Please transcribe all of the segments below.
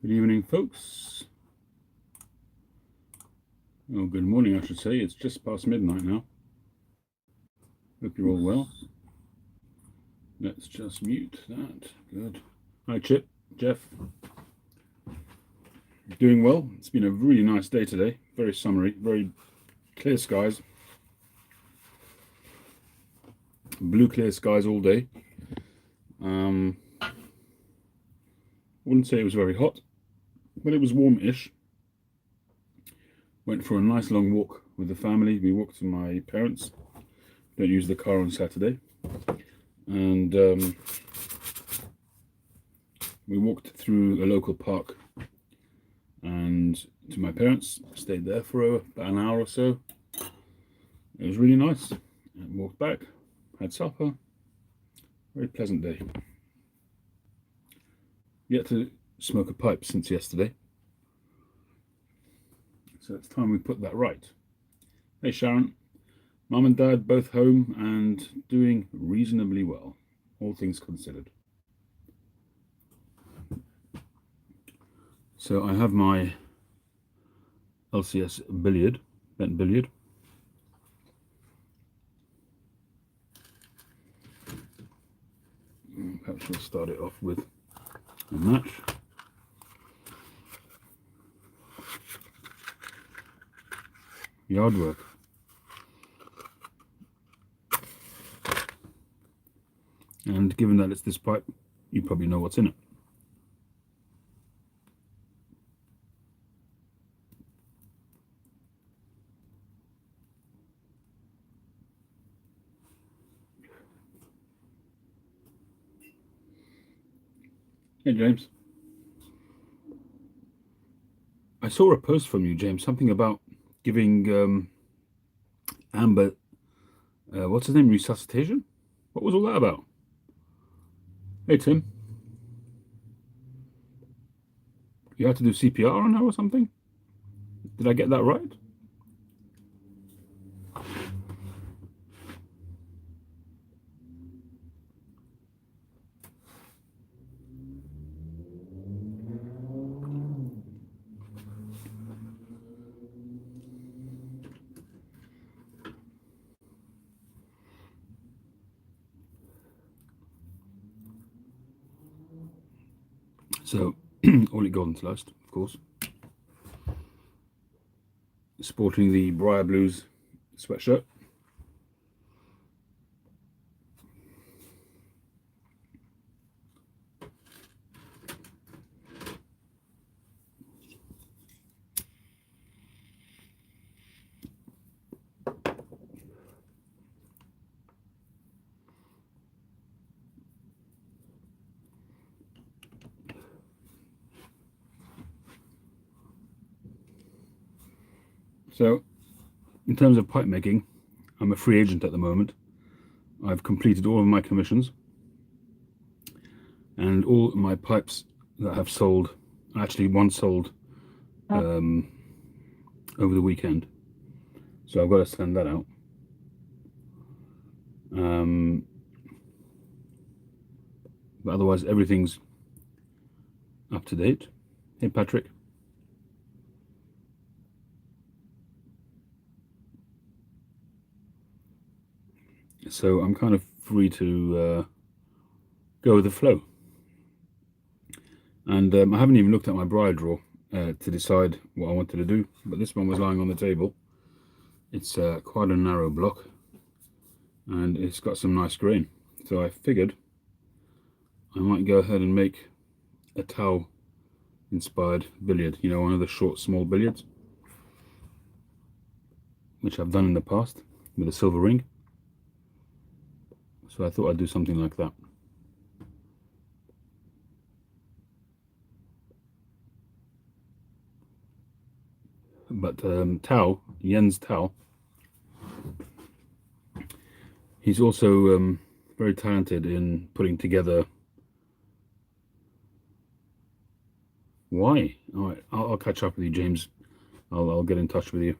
Good evening, folks. Oh, good morning, I should say. It's just past midnight now. Hope you're all well. Let's just mute that. Good. Hi, Chip, Jeff. Doing well. It's been a really nice day today. Very summery, very clear skies. Blue clear skies all day. I wouldn't say it was very hot, but it was warm-ish. Went for a nice long walk with the family. We walked to my parents. Don't use the car on Saturday. And we walked through a local park and to my parents. Stayed there for about an hour or so. It was really nice. And walked back, had supper. Very pleasant day. Yet to smoke a pipe since yesterday. So it's time we put that right. Hey Sharon, Mum and Dad both home and doing reasonably well, all things considered. So I have my LCS billiard, bent billiard. Perhaps we'll start it off with a match. Yard work. And given that it's this pipe, you probably know what's in it. Hey James. I saw a post from you, James, something about giving Amber, what's his name, resuscitation? What was all that about? Hey Tim. You had to do CPR on her or something? Did I get that right? So, Ollie Goldenslust, of course, sporting the Briar Blues sweatshirt. So, in terms of pipe making, I'm a free agent at the moment. I've completed all of my commissions, and all my pipes that have sold, actually one sold over the weekend, so I've got to send that out. But otherwise, everything's up to date. Hey, Patrick. So I'm kind of free to go with the flow. And I haven't even looked at my briar drawer to decide what I wanted to do, but this one was lying on the table. It's quite a narrow block, and it's got some nice grain. So I figured I might go ahead and make a Tau inspired billiard, you know, one of the short, small billiards, which I've done in the past with a silver ring. So I thought I'd do something like that. But Tau, Jens Tau, he's also very talented in putting together. Why? All right, I'll catch up with you, James. I'll get in touch with you.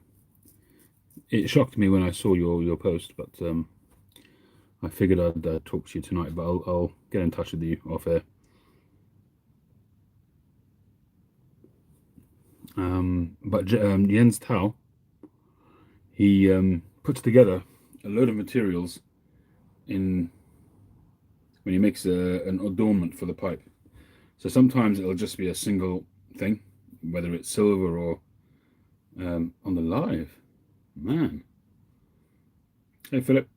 It shocked me when I saw your post, but I figured I'd talk to you tonight. But I'll get in touch with you off air. But Jens Tao, he puts together a load of materials in when he makes an adornment for the pipe. So sometimes it'll just be a single thing, whether it's silver or on the live. Man. Hey, Philip.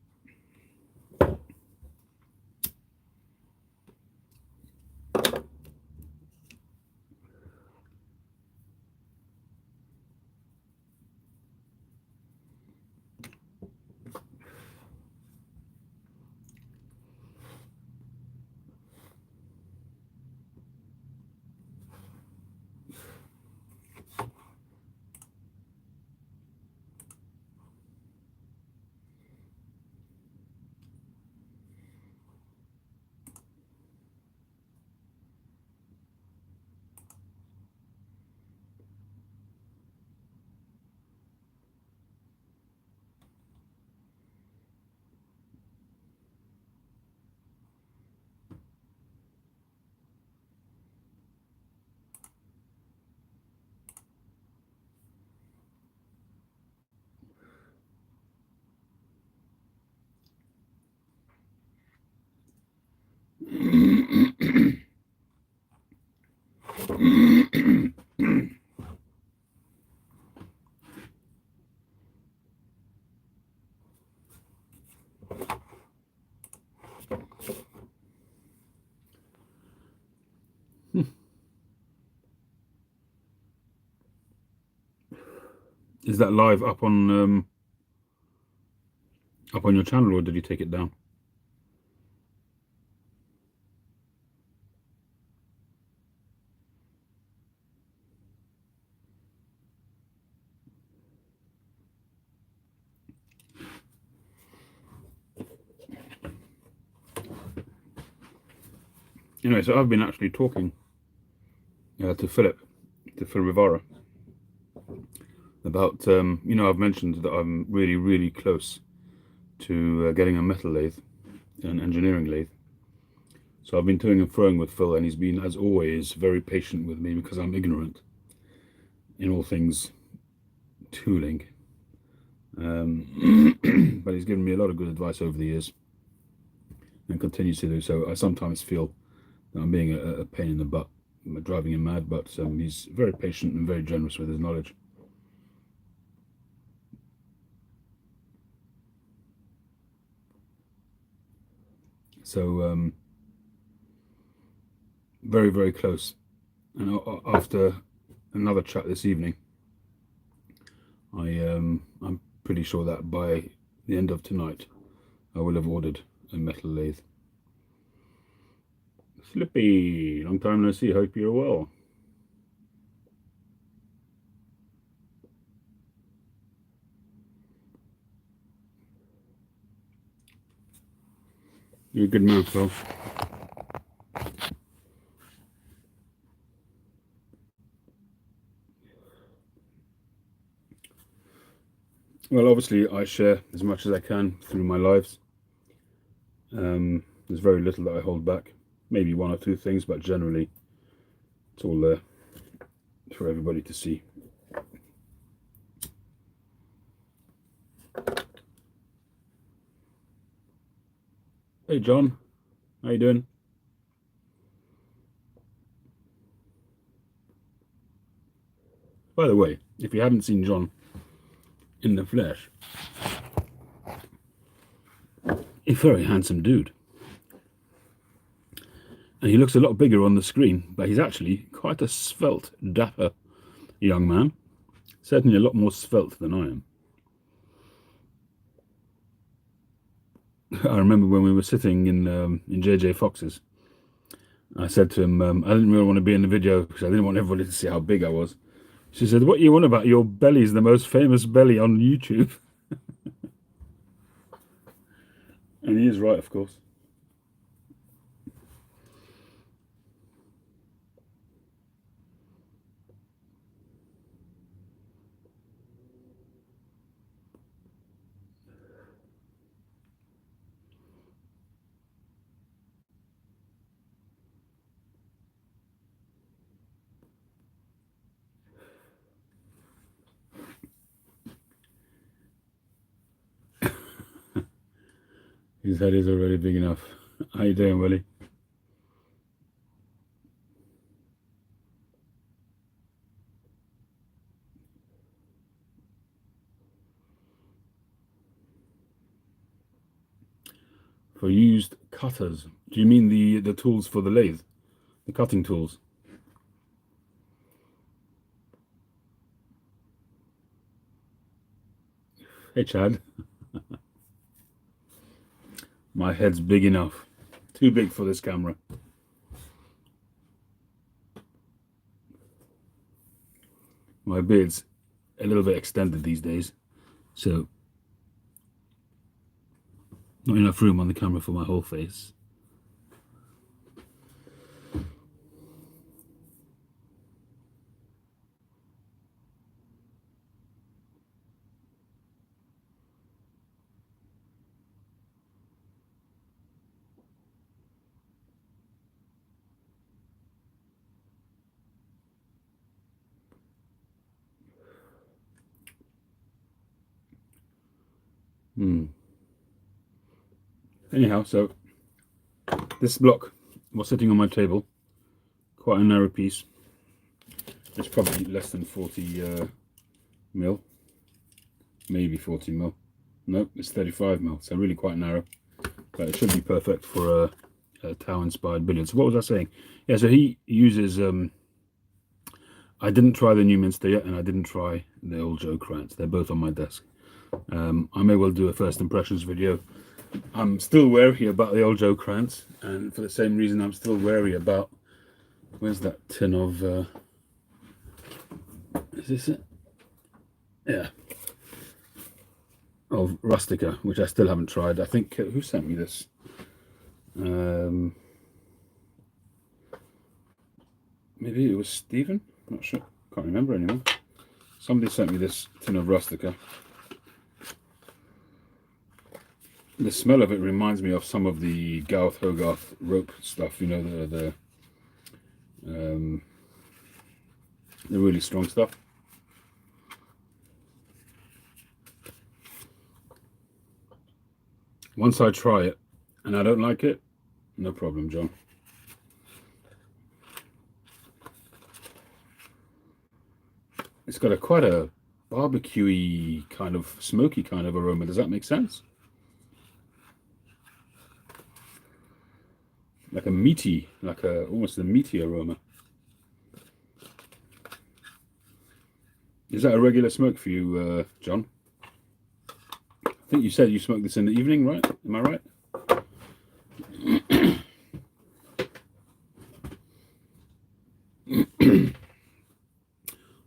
Is that live up on your channel, or did you take it down? Anyway, so I've been actually talking to Philip Rivara about I've mentioned that I'm really, really close to getting a metal lathe, an engineering lathe. So I've been toing and froing with Phil, and he's been, as always, very patient with me because I'm ignorant in all things tooling. But he's given me a lot of good advice over the years and continues to do so. I sometimes feel that I'm being a pain in the butt, driving him mad, but he's very patient and very generous with his knowledge. So very, very close. And after another chat this evening, I'm pretty sure that by the end of tonight, I will have ordered a metal lathe. Slippy, long time no see. Hope you're well. You're a good man, Phil. Well, obviously, I share as much as I can through my lives. There's very little that I hold back. Maybe one or two things, but generally, it's all there for everybody to see. Hey, John. How you doing? By the way, if you haven't seen John in the flesh, a very handsome dude. And he looks a lot bigger on the screen, but he's actually quite a svelte, dapper young man. Certainly a lot more svelte than I am. I remember when we were sitting in JJ Fox's, I said to him, I didn't really want to be in the video because I didn't want everybody to see how big I was. She said, "What you want about? Your belly's the most famous belly on YouTube." And he is right, of course. His head is already big enough. How you doing, Willie? For used cutters. Do you mean the tools for the lathe? The cutting tools? Hey, Chad. My head's big enough. Too big for this camera. My beard's a little bit extended these days, so not enough room on the camera for my whole face. Anyhow, so this block was sitting on my table, quite a narrow piece. It's probably less than 40 mil, maybe 40 mil. Nope, it's 35 mil, so really quite narrow. But it should be perfect for a Tau-inspired billiard. So what was I saying? Yeah, so he uses. I didn't try the Neumünster yet, and I didn't try the old Joe Krantz. They're both on my desk. I may well do a first impressions video. I'm still wary about the old Joe Krantz, and for the same reason I'm still wary about, where's that tin of, is this it? Yeah. Of Rustica, which I still haven't tried. I think, who sent me this? Maybe it was Stephen? Not sure. Can't remember anymore. Somebody sent me this tin of Rustica. The smell of it reminds me of some of the Garth Hogarth rope stuff, you know, the really strong stuff. Once I try it and I don't like it, no problem, John. It's got quite a barbecue-y kind of smoky kind of aroma. Does that make sense? Like a meaty, almost a meaty aroma. Is that a regular smoke for you, John? I think you said you smoked this in the evening, right? Am I right?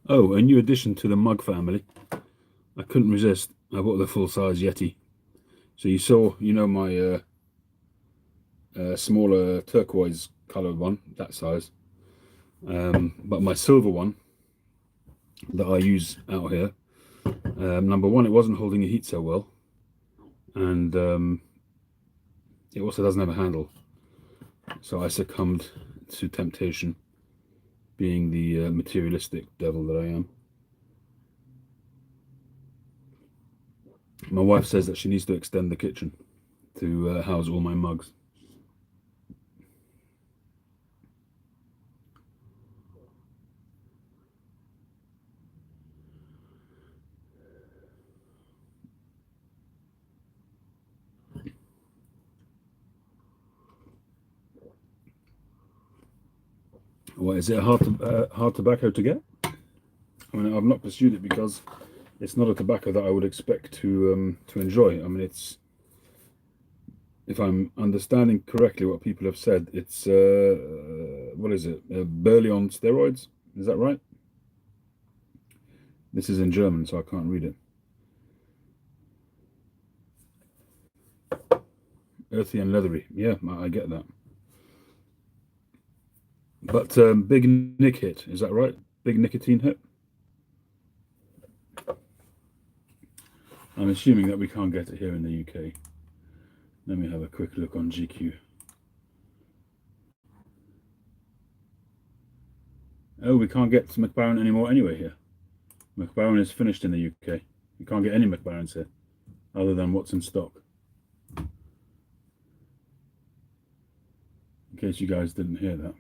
Oh, a new addition to the mug family. I couldn't resist. I bought the full-size Yeti. So you saw, you know, my smaller turquoise coloured one, that size. But my silver one that I use out here, number one, it wasn't holding the heat so well, and it also doesn't have a handle. So I succumbed to temptation, being the materialistic devil that I am. My wife says that she needs to extend the kitchen to house all my mugs. What is it? Hard tobacco to get? I mean, I've not pursued it because it's not a tobacco that I would expect to enjoy. I mean, it's, if I'm understanding correctly what people have said, it's what is it? Burley on steroids? Is that right? This is in German, so I can't read it. Earthy and leathery. Yeah, I get that. But big nick hit, is that right? Big nicotine hit? I'm assuming that we can't get it here in the UK. Let me have a quick look on GQ. Oh, we can't get Mac Baren anymore anyway here. Mac Baren is finished in the UK. You can't get any Mac Barens here, other than what's in stock. case you guys didn't hear that.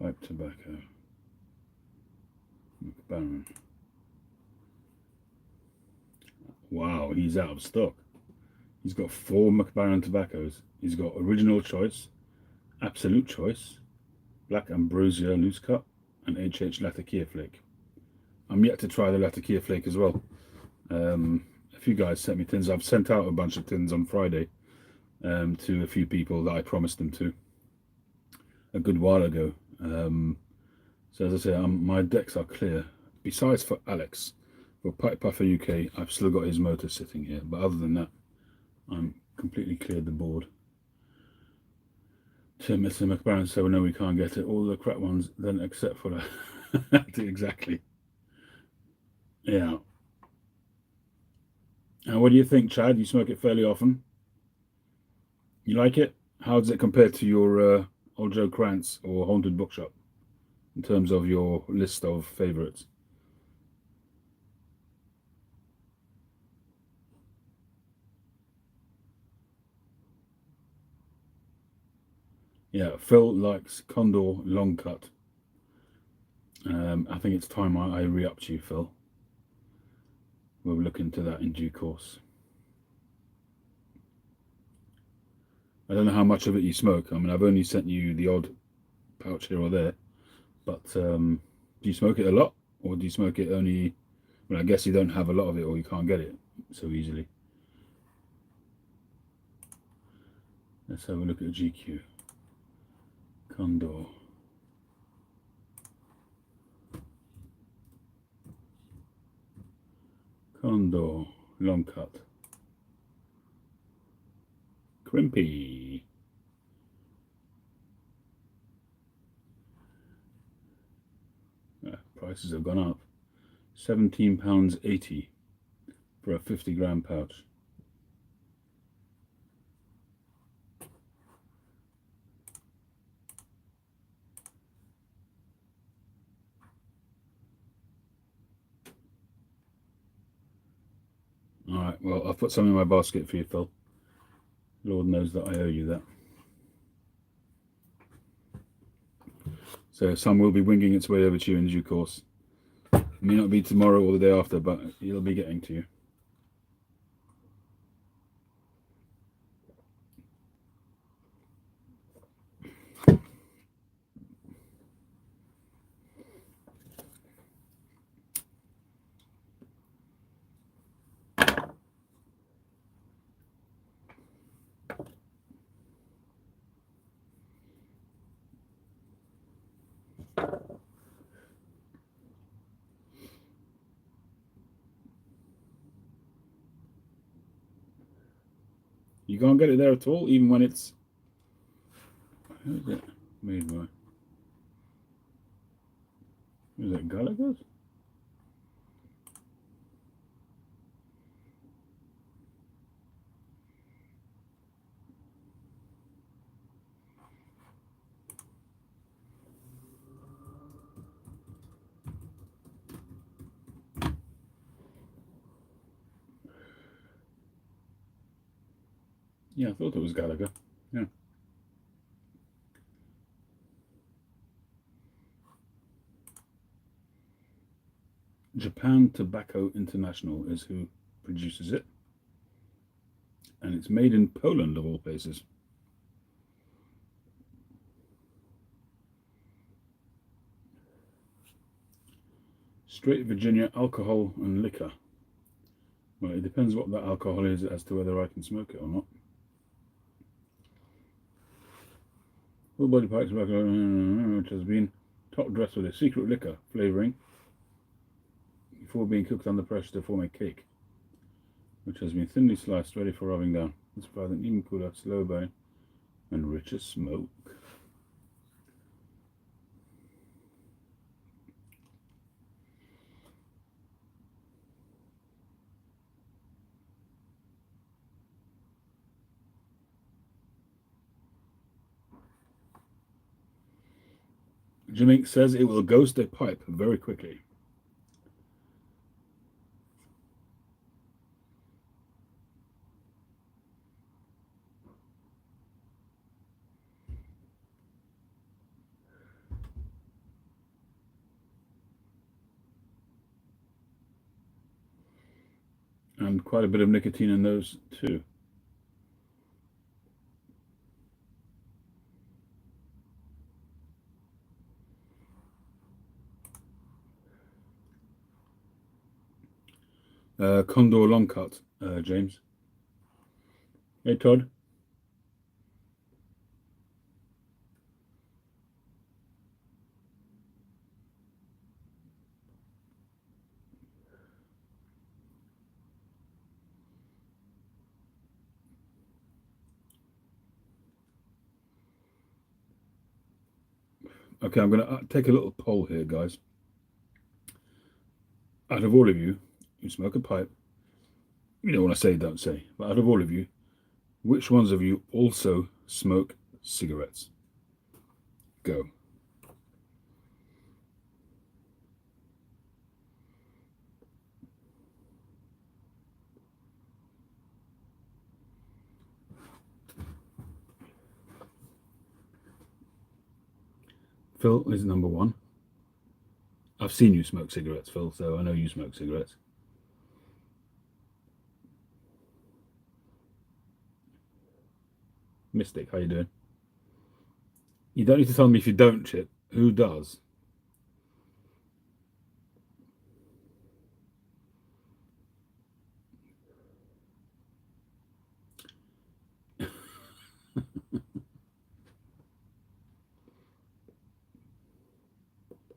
Pipe tobacco. Mac Baren. Wow, he's out of stock. He's got 4 Mac Baren tobaccos. He's got Original Choice, Absolute Choice, Black Ambrosia Loose Cut, and HH Latakia Flake. I'm yet to try the Latakia Flake as well. A few guys sent me tins. I've sent out a bunch of tins on Friday to a few people that I promised them to a good while ago. So as I say, my decks are clear. Besides for Alex, for Pipe Puffer UK, I've still got his motor sitting here. But other than that, I'm completely cleared the board. To Mr. Mac Baren, so no, we can't get it. All the crap ones, then except for that. Exactly. Yeah. And what do you think, Chad? You smoke it fairly often? You like it? How does it compare to your Old Joe Krantz or Haunted Bookshop in terms of your list of favourites? Yeah, Phil likes Condor Long Cut. I think it's time I re-up to you, Phil. We'll look into that in due course. I don't know how much of it you smoke. I mean, I've only sent you the odd pouch here or there, but do you smoke it a lot, or do you smoke it only? Well, I guess you don't have a lot of it, or you can't get it so easily. Let's have a look at GQ. Condor. Condor Long Cut. Crimpy. Prices have gone up. £17.80 for a 50-gram pouch. Alright, well, I've put some in my basket for you, Phil. Lord knows that I owe you that. So some will be winging its way over to you in due course. It may not be tomorrow or the day after, but it'll be getting to you. You can't get it there at all, even when it's... Who is it made by? Is it Gallagher's? Yeah, I thought it was Gallagher. Yeah. Japan Tobacco International is who produces it. And it's made in Poland, of all places. Straight Virginia alcohol and liquor. Well, it depends what that alcohol is as to whether I can smoke it or not. Full body pipe tobacco, which has been top dressed with a secret liquor flavouring before being cooked under pressure to form a cake, which has been thinly sliced, ready for rubbing down. This provides an even cooler, slow burn, and richer smoke. Jimmy says it will ghost a pipe very quickly. And quite a bit of nicotine in those too. Condor long cut, James. Hey, Todd. Okay, I'm going to take a little poll here, guys. Out of all of you who smoke a pipe, you don't want to say, don't say, but out of all of you, which ones of you also smoke cigarettes? Go. Phil is number one. I've seen you smoke cigarettes, Phil, so I know you smoke cigarettes. Mystic, how you doing? You don't need to tell me if you don't, Chip. Who does?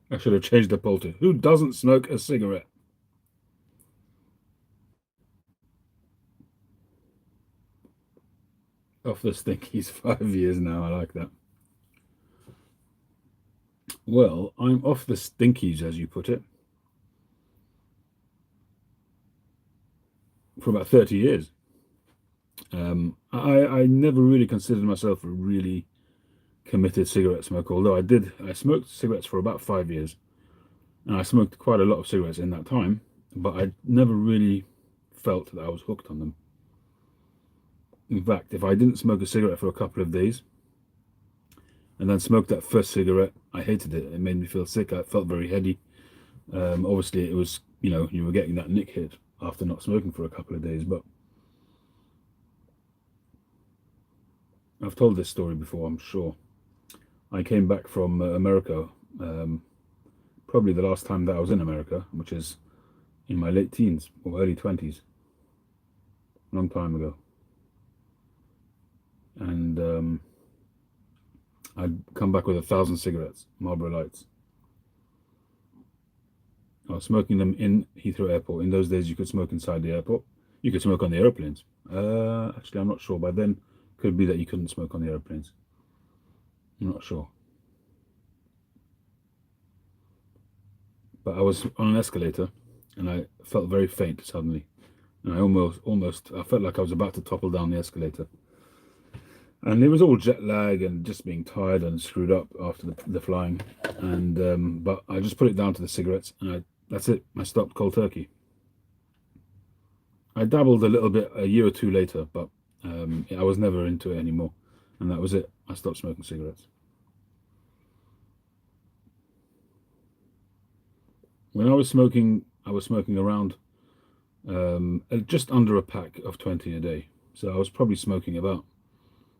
I should have changed the poll to who doesn't smoke a cigarette? Off the stinkies 5 years now. I like that. Well, I'm off the stinkies, as you put it, for about 30 years. I never really considered myself a really committed cigarette smoker, although I smoked cigarettes for about 5 years, and I smoked quite a lot of cigarettes in that time, but I never really felt that I was hooked on them. In fact, if I didn't smoke a cigarette for a couple of days and then smoked that first cigarette, I hated it. It made me feel sick. I felt very heady. Obviously, it was, you were getting that nick hit after not smoking for a couple of days, but I've told this story before, I'm sure. I came back from America, probably the last time that I was in America, which is in my late teens or early 20s, a long time ago. And I'd come back with 1,000 cigarettes, Marlboro Lights. I was smoking them in Heathrow Airport. In those days, you could smoke inside the airport. You could smoke on the airplanes. Actually, I'm not sure. By then, could be that you couldn't smoke on the airplanes. I'm not sure. But I was on an escalator, and I felt very faint suddenly, and I I felt like I was about to topple down the escalator. And it was all jet lag and just being tired and screwed up after the flying. And but I just put it down to the cigarettes, and that's it. I stopped cold turkey. I dabbled a little bit a year or two later, but I was never into it anymore, and that was it. I stopped smoking cigarettes. When I was smoking around just under a pack of 20 a day. So I was probably smoking about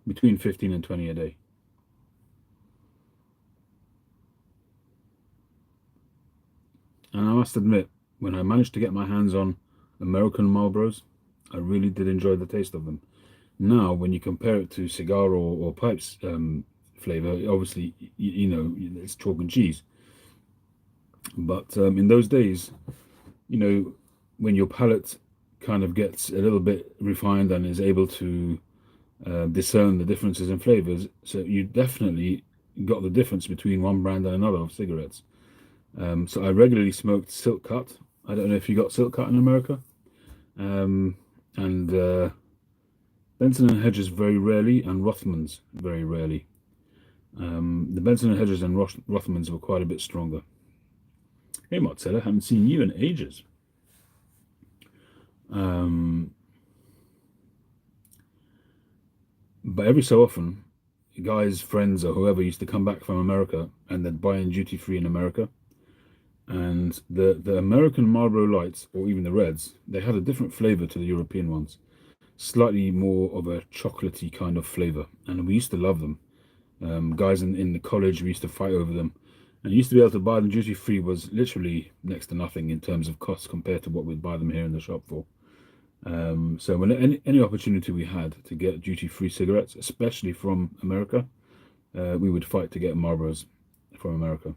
between 15 and 20 a day. And I must admit, when I managed to get my hands on American Marlboros, I really did enjoy the taste of them. Now, when you compare it to cigar or pipes flavor, obviously, it's chalk and cheese. But in those days, when your palate kind of gets a little bit refined and is able to discern the differences in flavors, so you definitely got the difference between one brand and another of cigarettes. So I regularly smoked Silk Cut. I don't know if you got Silk Cut in America. And Benson and Hedges very rarely, and Rothmans very rarely. The Benson and Hedges and Rothmans were quite a bit stronger. Hey, Marcella, haven't seen you in ages. But every so often, guys, friends, or whoever used to come back from America and they'd buy in duty free in America. And the American Marlboro Lights, or even the Reds, they had a different flavor to the European ones. Slightly more of a chocolatey kind of flavor. And we used to love them. Guys in the college, we used to fight over them. And you used to be able to buy them duty free was literally next to nothing in terms of cost compared to what we'd buy them here in the shop for. So when any opportunity we had to get duty-free cigarettes, especially from America, we would fight to get Marlboros from America.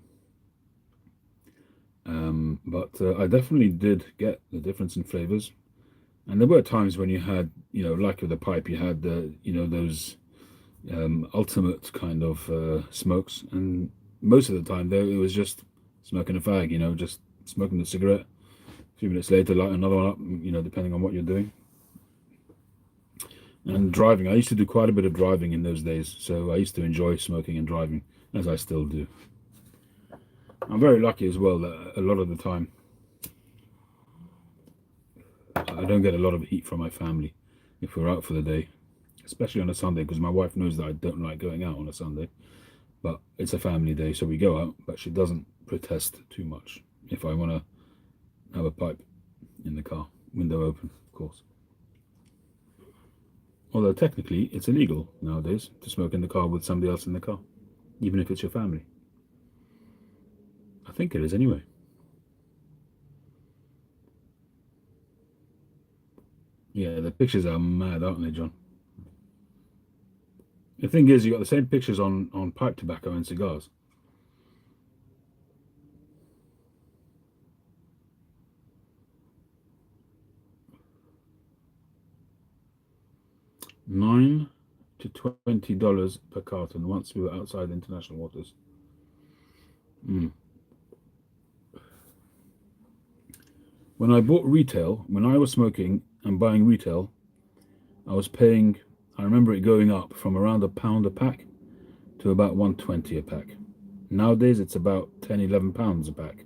But I definitely did get the difference in flavors, and there were times when you had, like with the pipe, you had those ultimate kind of smokes, and most of the time though it was just smoking a fag, just smoking the cigarette. A few minutes later, light another one up, depending on what you're doing. And driving, I used to do quite a bit of driving in those days, so I used to enjoy smoking and driving, as I still do. I'm very lucky as well that a lot of the time I don't get a lot of heat from my family if we're out for the day, especially on a Sunday, because my wife knows that I don't like going out on a Sunday. But it's a family day, so we go out, but she doesn't protest too much if I want to have a pipe in the car, window open, of course. Although technically it's illegal nowadays to smoke in the car with somebody else in the car, even if it's your family. I think it is anyway. Yeah, the pictures are mad, aren't they, John? The thing is, you got the same pictures on pipe tobacco and cigars. $9 to $20 per carton once we were outside international waters. When I bought retail, when I was smoking and buying retail, I was paying, I remember it going up from around £1 a pack to about 120 a pack. Nowadays it's about 10, 11 pounds a pack,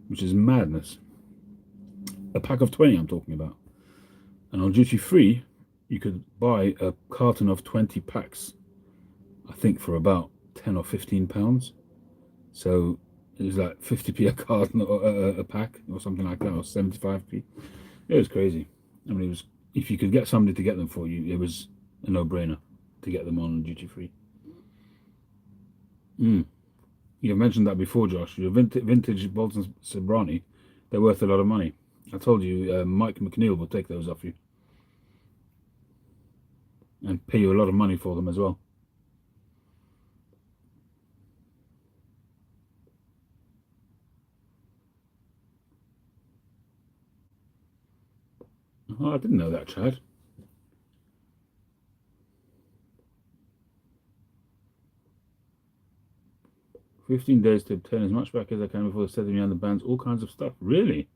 which is madness. A pack of 20 I'm talking about. And on duty free, you could buy a carton of 20 packs, I think for about 10 or 15 pounds. So it was like 50p a carton or a pack or something like that, or 75p. It was crazy. I mean, it was, if you could get somebody to get them for you, it was a no-brainer to get them on duty free. You've mentioned that before, Josh. Your vintage Bolton Sobrani, they're worth a lot of money. I told you, Mike McNeil will take those off you and pay you a lot of money for them as well. Oh, I didn't know that, Chad. 15 days to obtain as much back as I can before setting me on the bans, all kinds of stuff. Really?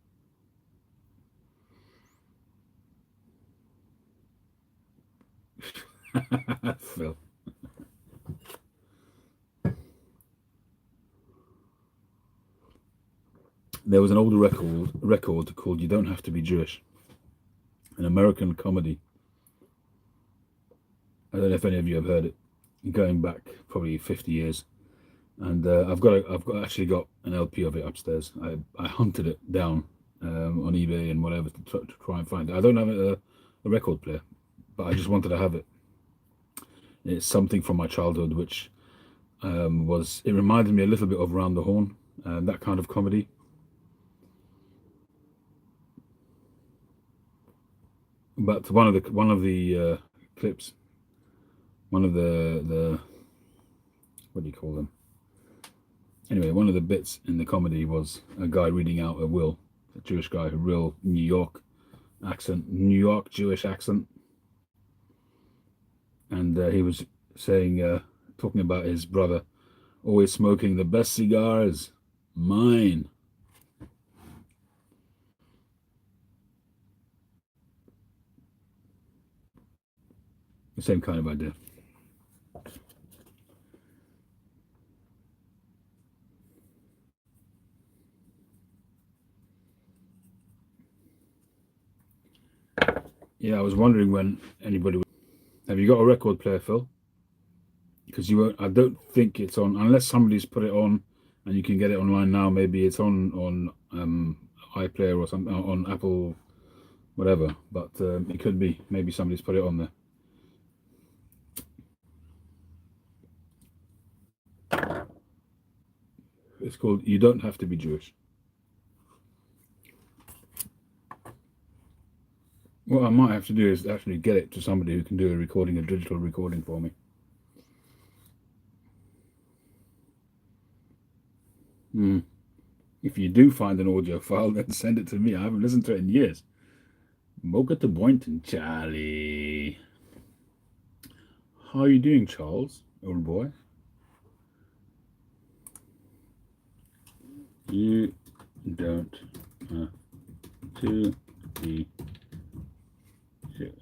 Phil. There was an older record called "You Don't Have to Be Jewish," an American comedy. I don't know if any of you have heard it. Going back probably 50 years, and I've actually got an LP of it upstairs. I hunted it down on eBay and whatever to try and find it. I don't have a record player, but I just wanted to have it. It's something from my childhood, which it reminded me a little bit of Round the Horn, that kind of comedy. But one of the clips, one of the what do you call them? Anyway, one of the bits in the comedy was a guy reading out a will, a Jewish guy, a real New York accent, New York Jewish accent, and he was saying, talking about his brother, always smoking the best cigars, mine. The same kind of idea. Yeah, I was wondering when anybody would. Have you got a record player, Phil? Because you won't. I don't think it's on unless somebody's put it on, and you can get it online now. Maybe it's on iPlayer or something on Apple, whatever. But it could be. Maybe somebody's put it on there. It's called "You Don't Have to Be Jewish." What I might have to do is actually get it to somebody who can do a digital recording for me. If you do find an audio file, then send it to me. I haven't listened to it in years. Mocha to Boynton, Charlie. How are you doing, Charles, old boy? You don't have to be Jewish.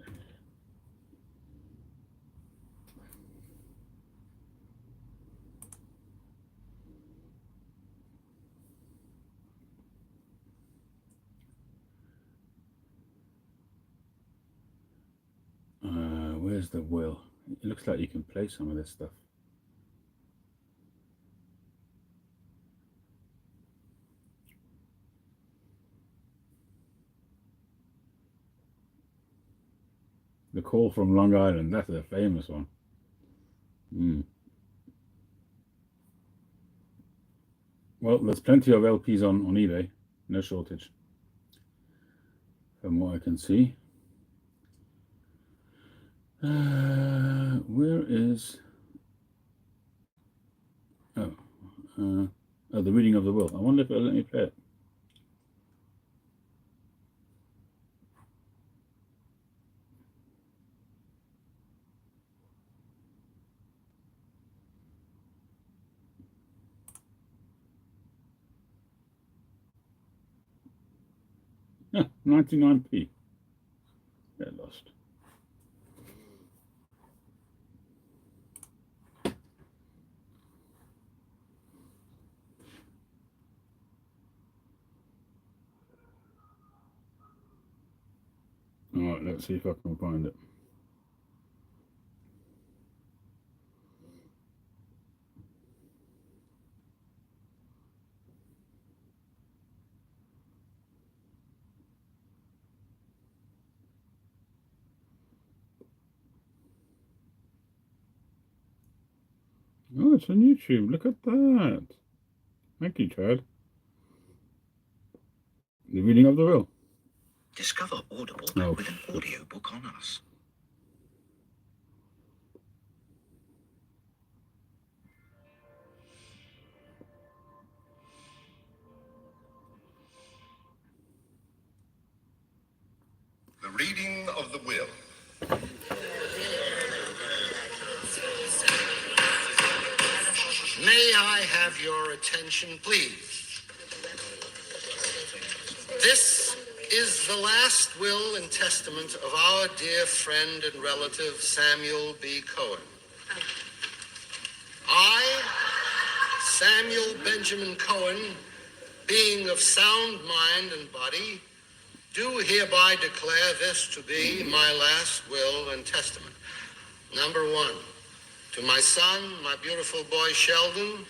Where's the will? It looks like you can play some of this stuff. The Call from Long Island, that's a famous one. Well, there's plenty of LPs on eBay, no shortage, from what I can see. Where is... Oh, the Reading of the Will. I wonder if it'll let me play it. Yeah, 99p. Get lost. All right, let's see if I can find it. Oh, it's on YouTube. Look at that. Thank you, Chad. The Reading of the Will. Discover Audible with an audiobook on us. The Reading of the Will. May I have your attention, please? This is the last will and testament of our dear friend and relative, Samuel B. Cohen. I, Samuel Benjamin Cohen, being of sound mind and body, do hereby declare this to be my last will and testament. Number one, to my son, my beautiful boy Sheldon,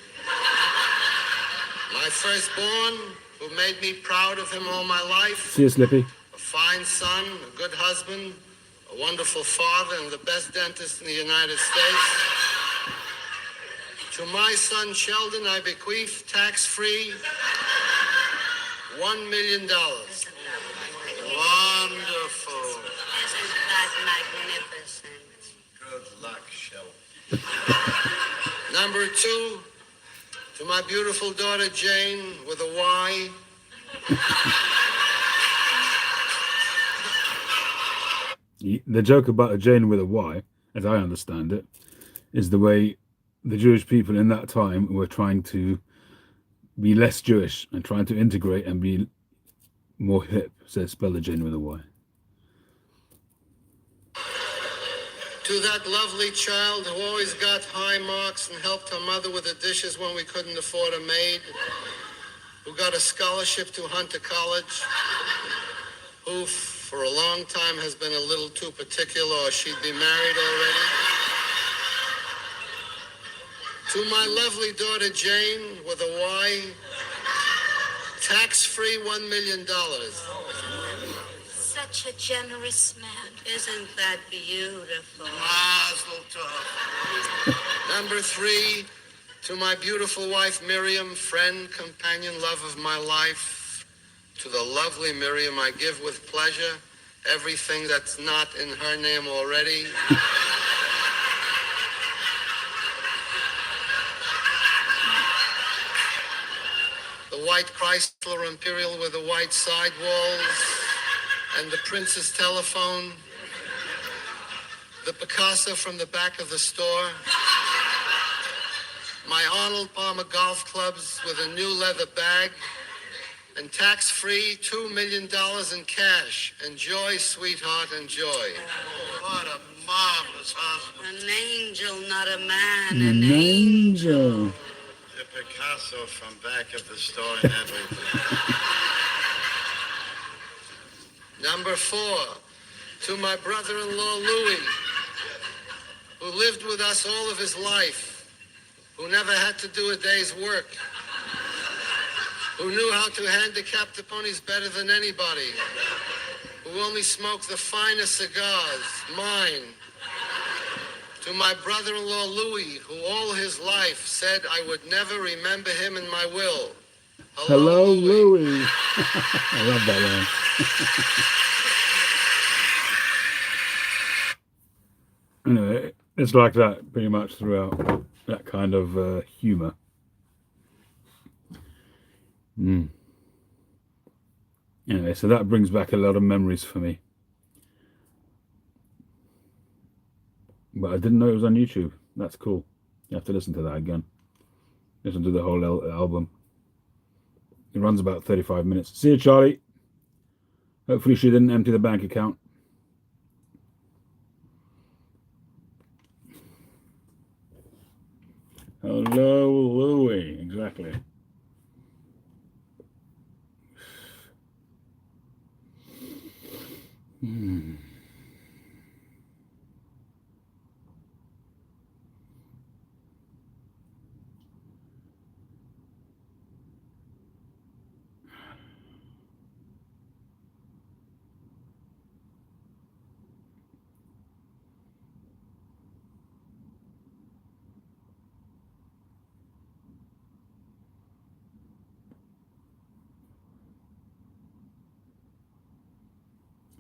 my firstborn, who made me proud of him all my life. See you, Slippy. A fine son, a good husband, a wonderful father, and the best dentist in the United States. To my son Sheldon, I bequeath tax-free $1 million. Wonderful. Isn't that magnificent? Good luck, Sheldon. Number two, to my beautiful daughter Jane with a Y. The joke about a Jane with a Y, as I understand it, is the way the Jewish people in that time were trying to be less Jewish and trying to integrate and be more hip. So spell the Jane with a Y. To that lovely child who always got high marks and helped her mother with the dishes when we couldn't afford a maid, who got a scholarship to Hunter College, who for a long time has been a little too particular, or she'd be married already. To my lovely daughter Jane, with a Y, tax-free $1 million. Such a generous man. Isn't that beautiful? Mazel tov. Number 3, to my beautiful wife Miriam, friend, companion, love of my life. To the lovely Miriam, I give with pleasure everything that's not in her name already. The white Chrysler Imperial with the white sidewalls and the Prince's telephone. The Picasso from the back of the store. My Arnold Palmer golf clubs with a new leather bag. And tax-free $2 million in cash. Enjoy, sweetheart, enjoy. What a marvelous husband. An angel, not a man. An angel. The Picasso from back of the store and everything. Number 4, to my brother-in-law Louis, who lived with us all of his life, who never had to do a day's work, who knew how to handicap the ponies better than anybody, who only smoked the finest cigars, mine. To my brother-in-law Louis, who all his life said I would never remember him in my will. Hello, Louis. I love that line. Anyway, it's like that pretty much throughout, that kind of humor. Anyway, so that brings back a lot of memories for me. But I didn't know it was on YouTube. That's cool. You have to listen to that again. Listen to the whole album. It runs about 35 minutes. See you, Charlie. Hopefully she didn't empty the bank account. Hello, Louie. Exactly.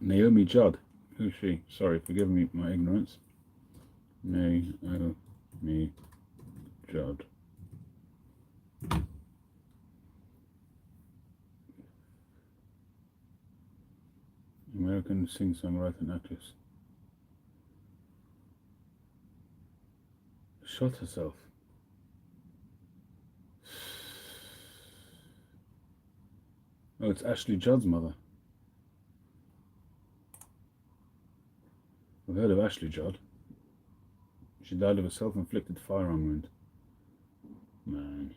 Naomi Judd. Who's she? Sorry, forgive me my ignorance. Naomi Judd. American singer-songwriter and actress. Shot herself. Oh, it's Ashley Judd's mother. I've heard of Ashley Judd. She died of a self-inflicted firearm wound. Man.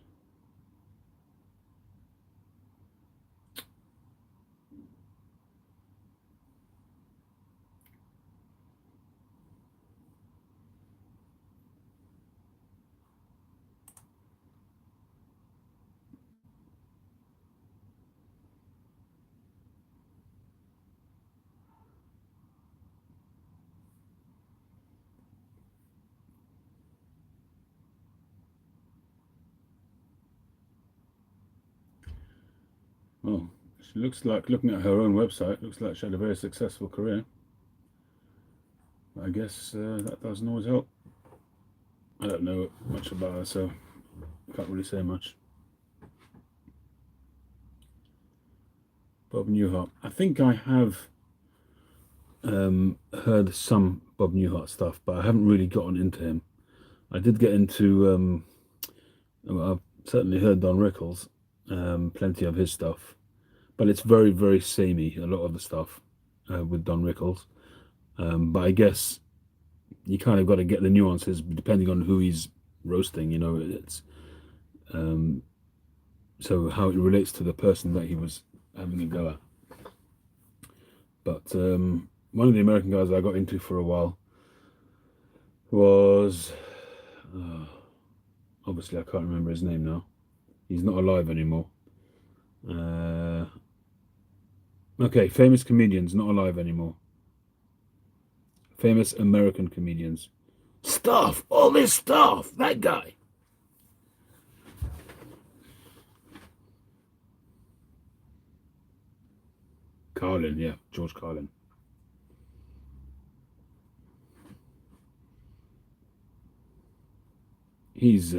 Oh, she looks like, looking at her own website, looks like she had a very successful career. But I guess that doesn't always help. I don't know much about her, so I can't really say much. Bob Newhart. I think I have heard some Bob Newhart stuff, but I haven't really gotten into him. I did get into, I've certainly heard Don Rickles. Plenty of his stuff, but it's very, very samey, a lot of the stuff with Don Rickles. But I guess you kind of got to get the nuances depending on who he's roasting, you know. It's so how it relates to the person that he was having a go at. But one of the American guys I got into for a while was obviously I can't remember his name now. He's not alive anymore. Okay, famous comedians, not alive anymore. Famous American comedians. Stuff, all this stuff, that guy. Carlin, yeah, George Carlin. He's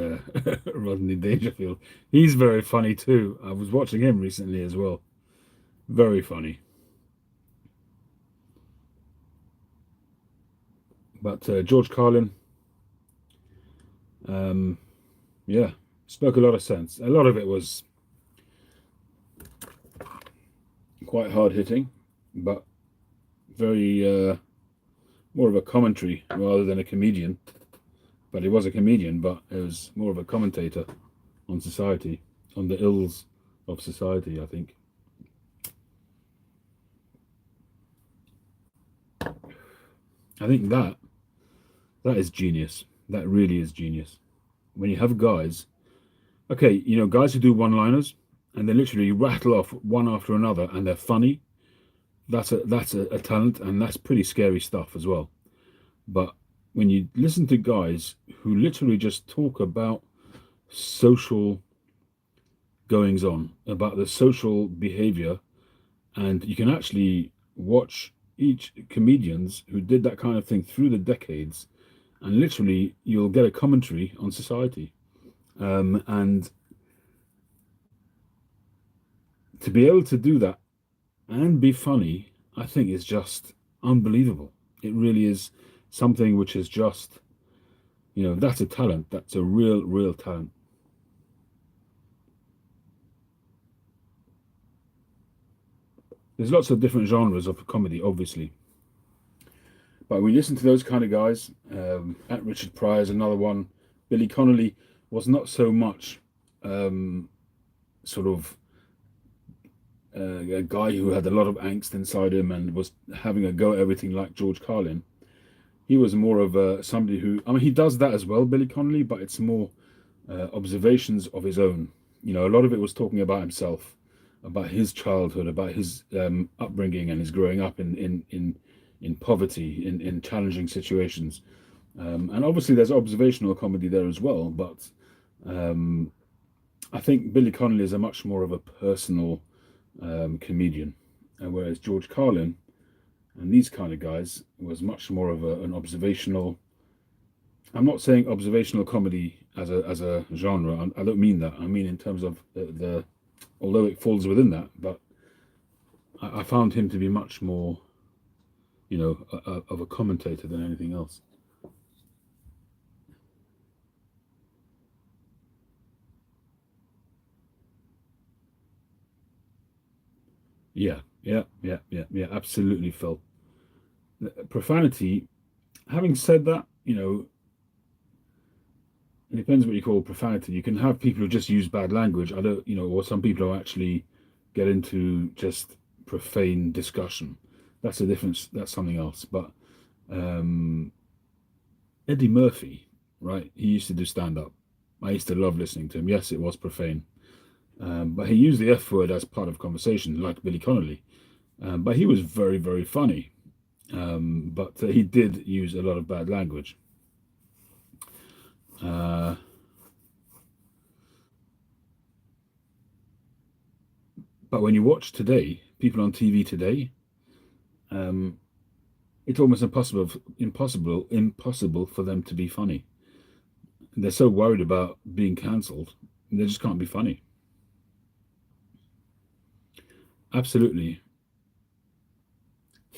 Rodney Dangerfield. He's very funny too. I was watching him recently as well. Very funny. But George Carlin, yeah, spoke a lot of sense. A lot of it was quite hard hitting, but very more of a commentary rather than a comedian. But he was a comedian, but it was more of a commentator on society, on the ills of society, I think. I think that is genius. That really is genius. When you have guys, okay, you know, guys who do one-liners and they literally rattle off one after another and they're funny, that's a talent, and that's pretty scary stuff as well. But when you listen to guys who literally just talk about social goings on, about the social behavior, and you can actually watch each comedians who did that kind of thing through the decades, and literally you'll get a commentary on society. And to be able to do that and be funny, I think is just unbelievable. It really is something which is just, you know, that's a talent. That's a real talent. There's lots of different genres of comedy, obviously. But when you listen to those kind of guys, at Richard Pryor is another one. Billy Connolly was not so much sort of a guy who had a lot of angst inside him and was having a go at everything like George Carlin. He was more of somebody who, I mean, he does that as well, Billy Connolly, but it's more observations of his own. You know, a lot of it was talking about himself, about his childhood, about his upbringing and his growing up in poverty, in challenging situations. And obviously there's observational comedy there as well, but I think Billy Connolly is a much more of a personal comedian, whereas George Carlin and these kind of guys was much more of an observational. I'm not saying observational comedy as a genre. I don't mean that. I mean in terms of the although it falls within that, but I found him to be much more, you know, of a commentator than anything else. Yeah, absolutely, Phil. Profanity, having said that, you know, it depends what you call profanity. You can have people who just use bad language. I don't, you know, or some people who actually get into just profane discussion. That's a difference. That's something else. But Eddie Murphy, right? He used to do stand-up. I used to love listening to him. Yes, it was profane. But he used the F word as part of conversation, like Billy Connolly. But he was very funny. But he did use a lot of bad language. But when you watch today, people on TV today, it's almost impossible for them to be funny. They're so worried about being cancelled, they just can't be funny. Absolutely,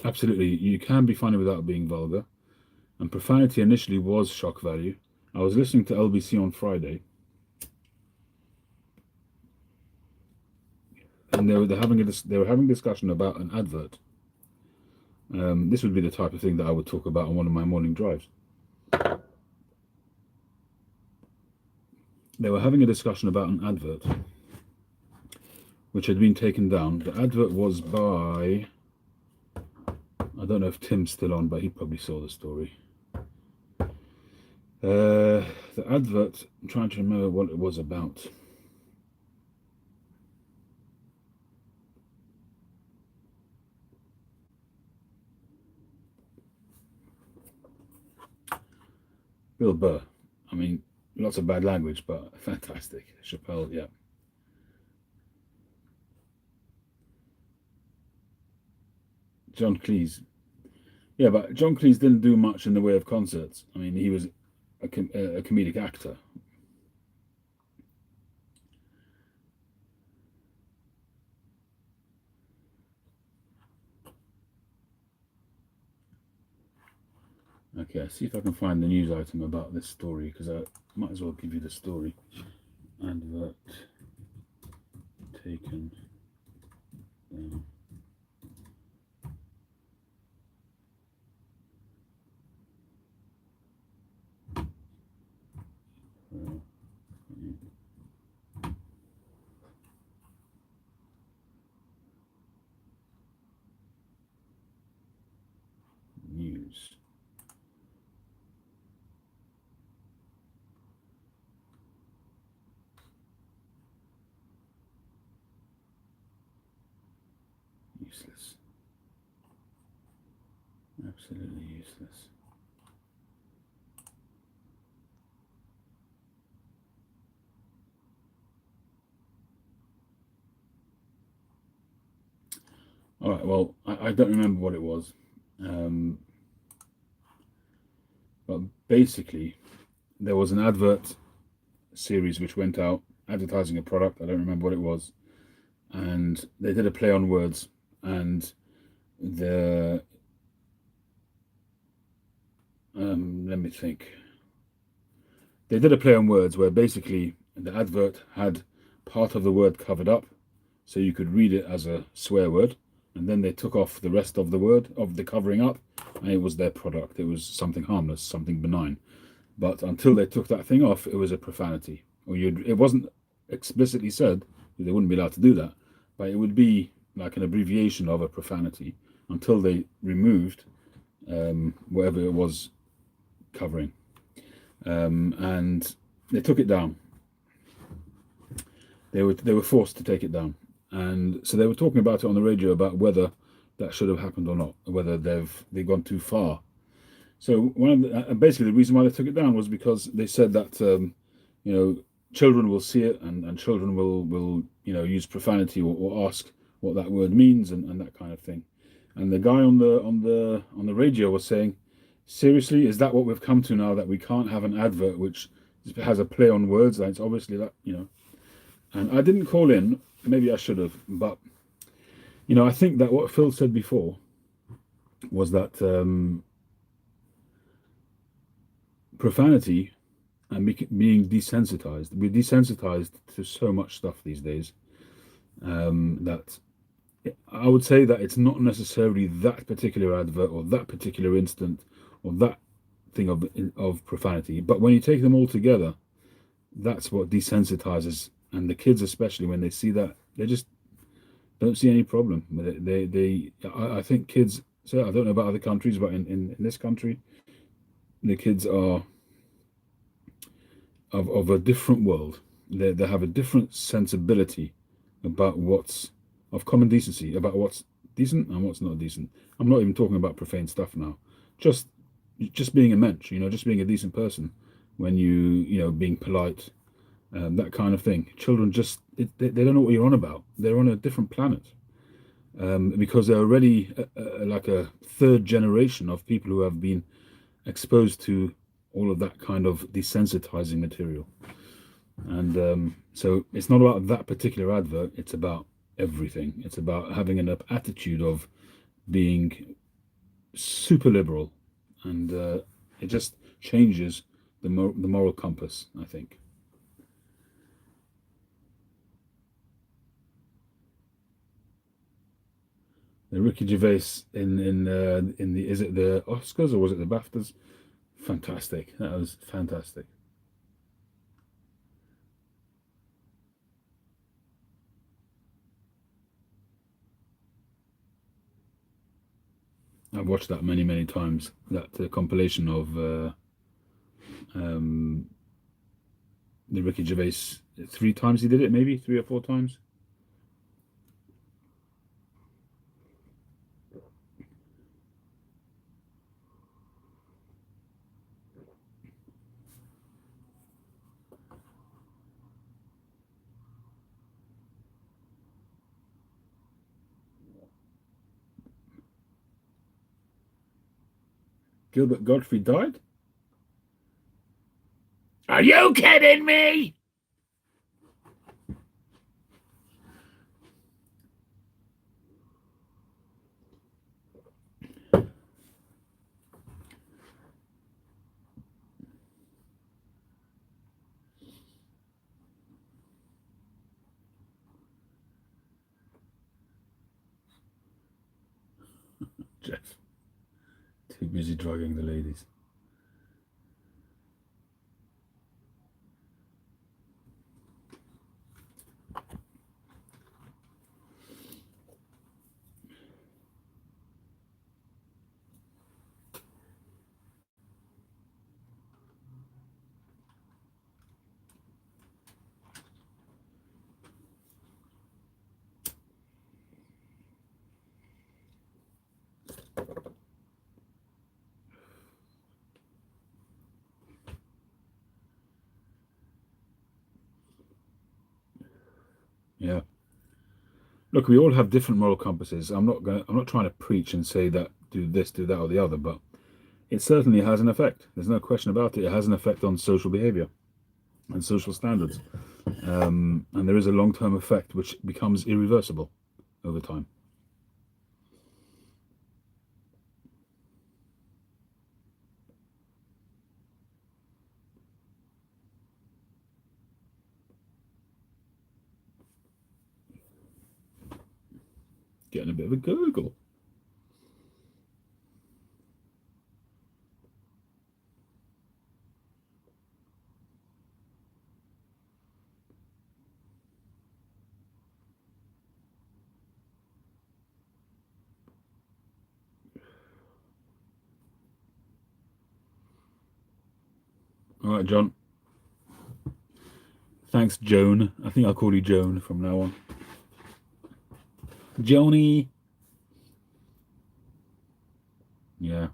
you can be funny without being vulgar. And profanity initially was shock value. I was listening to LBC on Friday, and they were having a discussion about an advert. This would be the type of thing that I would talk about on one of my morning drives. They were having a discussion about an advert which had been taken down. The advert was by I don't know if Tim's still on, but he probably saw the story. The advert, I'm trying to remember what it was about. Bill Burr. I mean, lots of bad language, but fantastic. Chappelle, yeah. John Cleese. Yeah, but John Cleese didn't do much in the way of concerts. I mean, he was a comedic actor. Okay, see if I can find the news item about this story, because I might as well give you the story. Advert taken down. News. Useless. Absolutely useless. All right, well, I don't remember what it was. But basically, there was an advert series which went out advertising a product. I don't remember what it was. And they did a play on words. And the let me think. They did a play on words where basically the advert had part of the word covered up, so you could read it as a swear word, and then they took off the rest of the word of the covering up, and it was their product. It was something harmless, something benign. But until they took that thing off, it was a profanity. Or it wasn't explicitly said, they wouldn't be allowed to do that, but it would be like an abbreviation of a profanity until they removed whatever it was covering. And they took it down. They were forced to take it down. And so they were talking about it on the radio about whether that should have happened or not, whether they've gone too far. So basically the reason why they took it down was because they said that children will see it, and children will use profanity or ask what that word means and that kind of thing. And the guy on the radio was saying, seriously, is that what we've come to now, that we can't have an advert which has a play on words? It's obviously that, And I didn't call in, maybe I should have, but I think that what Phil said before was that profanity and being desensitized. We're desensitized to so much stuff these days that I would say that it's not necessarily that particular advert or that particular incident or that thing of profanity, but when you take them all together, that's what desensitizes. And the kids, especially when they see that, they just don't see any problem with it. I think kids. So I don't know about other countries, but in this country, the kids are of a different world. They have a different sensibility about what's of common decency, about what's decent and what's not decent. I'm not even talking about profane stuff now. Just being a mensch, just being a decent person. When being polite, that kind of thing. Children they don't know what you're on about. They're on a different planet because they're already like a third generation of people who have been exposed to all of that kind of desensitizing material. And so it's not about that particular advert. It's about everything. It's about having an attitude of being super liberal, and it just changes the moral compass, I think. The Ricky Gervais in the, is it the Oscars or was it the BAFTAs? Fantastic. That was fantastic. I've watched that many times. That compilation of the Ricky Gervais. 3 times he did it, maybe 3 or 4 times. Gilbert Gottfried died? Are you kidding me? Jeff, too busy drugging the ladies. Yeah. Look, we all have different moral compasses. I'm not trying to preach and say that do this, do that, or the other, but it certainly has an effect. There's no question about it. It has an effect on social behavior and social standards. And there is a long-term effect which becomes irreversible over time. Getting a bit of a gurgle. All right, John. Thanks, Joan. I think I'll call you Joan from now on. Joni. Yeah.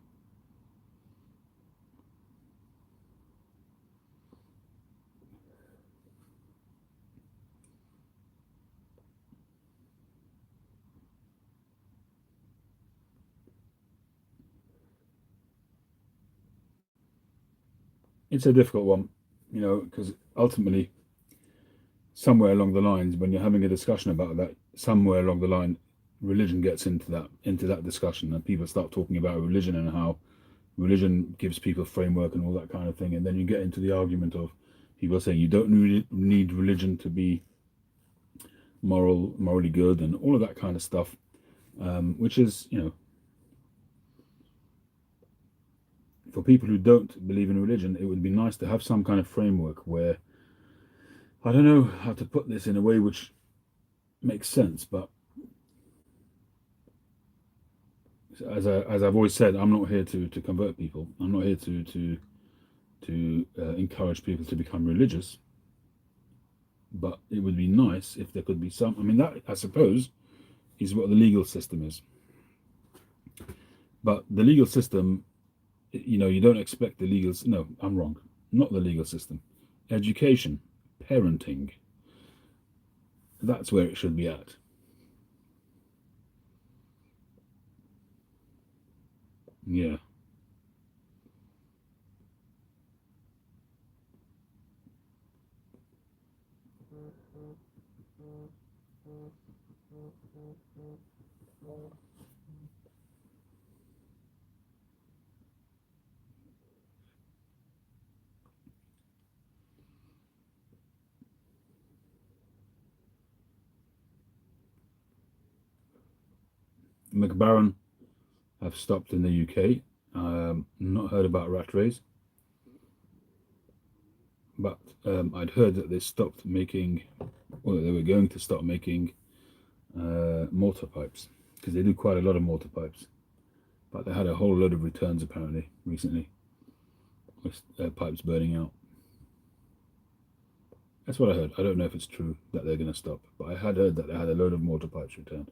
It's a difficult one, because ultimately, somewhere along the lines, when you're having a discussion about that, somewhere along the line, religion gets into that discussion, and people start talking about religion and how religion gives people framework and all that kind of thing, and then you get into the argument of people saying you don't need religion to be morally good, and all of that kind of stuff, which is, for people who don't believe in religion, it would be nice to have some kind of framework where, I don't know how to put this in a way which makes sense, but as I've always said, I'm not here to convert people. I'm not here to encourage people to become religious. But it would be nice if there could be some. I mean, that, I suppose, is what the legal system is. But the legal system, you don't expect the legal. No, I'm wrong. Not the legal system. Education, parenting. That's where it should be at. Yeah. McBaron have stopped in the UK. Not heard about Rattray, but I'd heard that they stopped making, or they were going to stop making mortar pipes, because they do quite a lot of mortar pipes. but they had a whole load of returns apparently recently with pipes burning out. That's what I heard. I don't know if it's true that they're going to stop, but I had heard that they had a load of mortar pipes returned.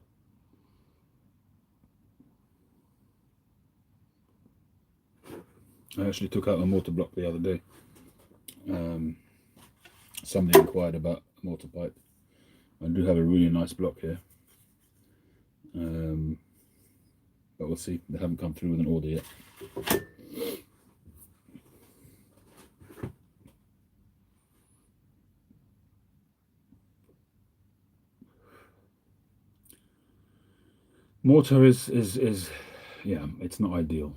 I actually took out a mortar block the other day. Somebody inquired about a mortar pipe. I do have a really nice block here. But we'll see. They haven't come through with an order yet. Mortar is yeah, it's not ideal.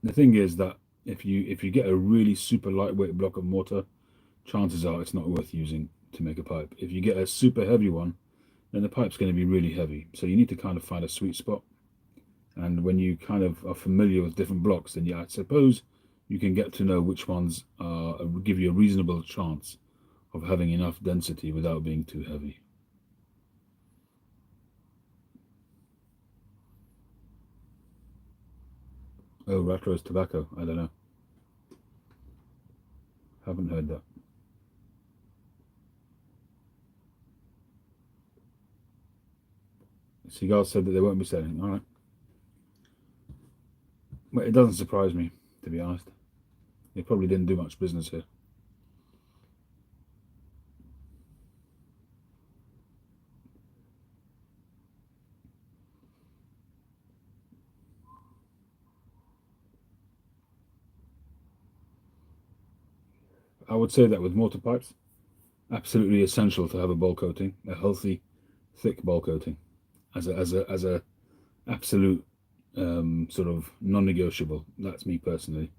The thing is that if you get a really super lightweight block of mortar, chances are it's not worth using to make a pipe. If you get a super heavy one, then the pipe's going to be really heavy. So you need to kind of find a sweet spot. And when you kind of are familiar with different blocks, then yeah, I suppose you can get to know which ones give you a reasonable chance of having enough density without being too heavy. Oh, Rat Rose Tobacco. I don't know. Haven't heard that. Seagull said that they won't be selling. All right. Well, it doesn't surprise me, to be honest. They probably didn't do much business here. I would say that with mortar pipes, absolutely essential to have a bowl coating, a healthy, thick bowl coating, as a absolute sort of non-negotiable. That's me personally.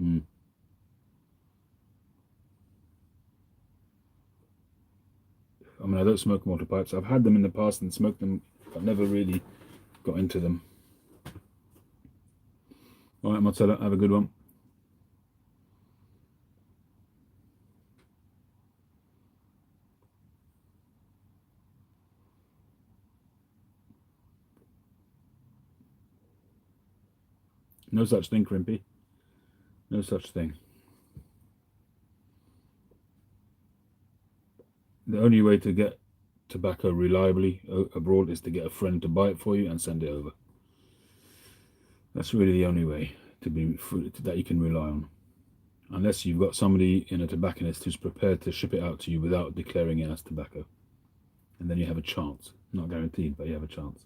I mean, I don't smoke mortar pipes. I've had them in the past and smoked them, but never really got into them. All right, Marcella, have a good one. No such thing, Crimpy. No such thing. The only way to get tobacco reliably abroad is to get a friend to buy it for you and send it over. That's really the only way that you can rely on. Unless you've got somebody in a tobacconist who's prepared to ship it out to you without declaring it as tobacco. And then you have a chance. Not guaranteed, but you have a chance.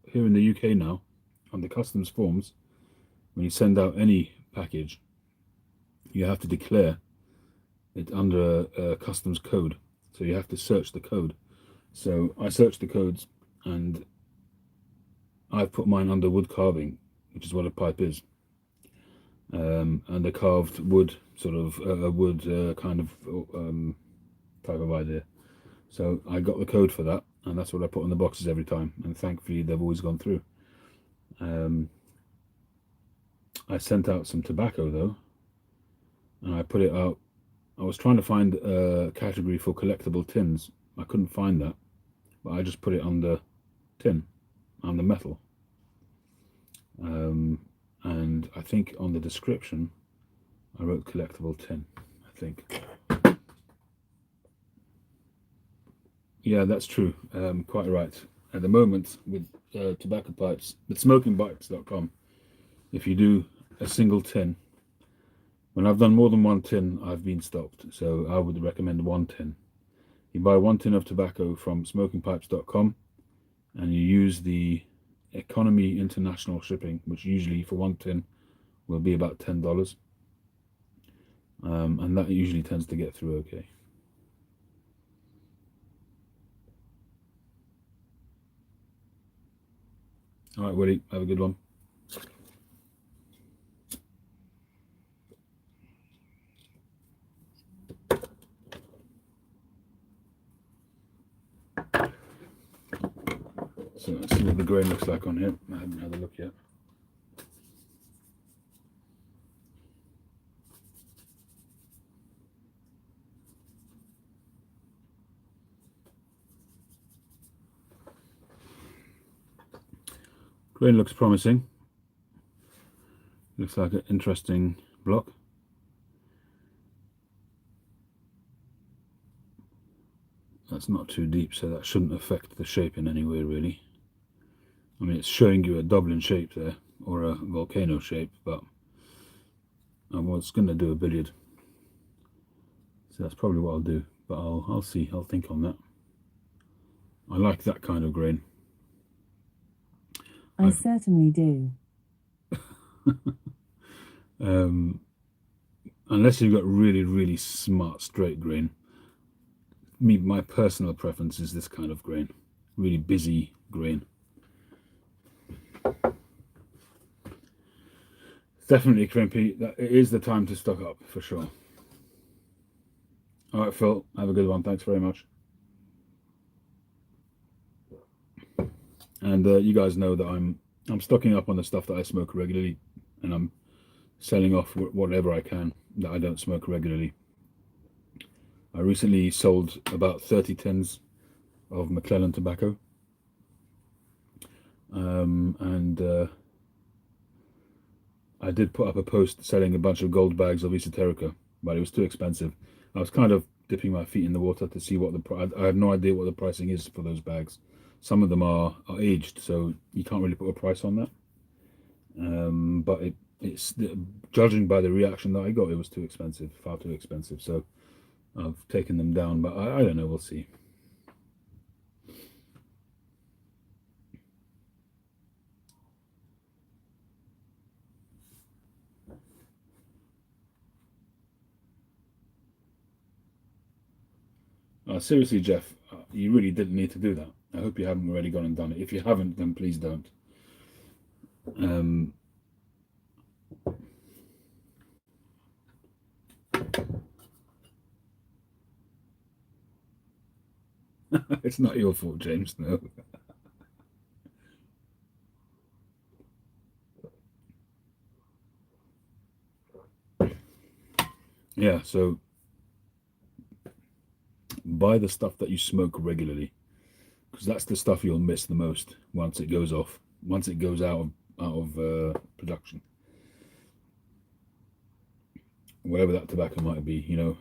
Here in the UK now, on the customs forms, when you send out any package, you have to declare it under a customs code. So you have to search the code. So I searched the codes and I've put mine under wood carving, which is what a pipe is. And a carved wood, sort of a wood kind of type of idea. So I got the code for that, and that's what I put on the boxes every time. And thankfully, they've always gone through. I sent out some tobacco though, and I put it out. I was trying to find a category for collectible tins. I couldn't find that, but I just put it under tin, under metal. And I think on the description, I wrote collectible tin, I think. Yeah, that's true. Quite right. At the moment, with tobacco pipes, with smokingpipes.com, if you do a single tin, when I've done more than one tin, I've been stopped. So I would recommend one tin. You buy one tin of tobacco from smokingpipes.com, and you use the economy international shipping, which usually for one tin will be about $10. And that usually tends to get through okay. All right, Willie, have a good one. So let's see what the grain looks like on here. I haven't had a look yet. Grain looks promising. Looks like an interesting block. That's not too deep, so that shouldn't affect the shape in any way, really. I mean, it's showing you a Dublin shape there, or a volcano shape, but I was going to do a billiard. So that's probably what I'll do, but I'll see, I'll think on that. I like that kind of grain. I certainly do. Unless you've got really, really smart straight grain. My personal preference is this kind of grain, really busy grain. Definitely crimpy. It is the time to stock up for sure. All right, Phil, have a good one. Thanks very much. And you guys know that I'm stocking up on the stuff that I smoke regularly, and I'm selling off whatever I can that I don't smoke regularly. I recently sold about 30 tins of McClellan tobacco, and I did put up a post selling a bunch of gold bags of Esoterica, but it was too expensive. I was kind of dipping my feet in the water to see what I have no idea what the pricing is for those bags. Some of them are aged, so you can't really put a price on that. But it's judging by the reaction that I got, it was too expensive, far too expensive. So I've taken them down, but I don't know, we'll see. Seriously, Jeff, you really didn't need to do that. I hope you haven't already gone and done it. If you haven't, then please don't. It's not your fault, James, no. Yeah, so buy the stuff that you smoke regularly, because that's the stuff you'll miss the most once it goes off, once it goes out of production. Whatever that tobacco might be, you know.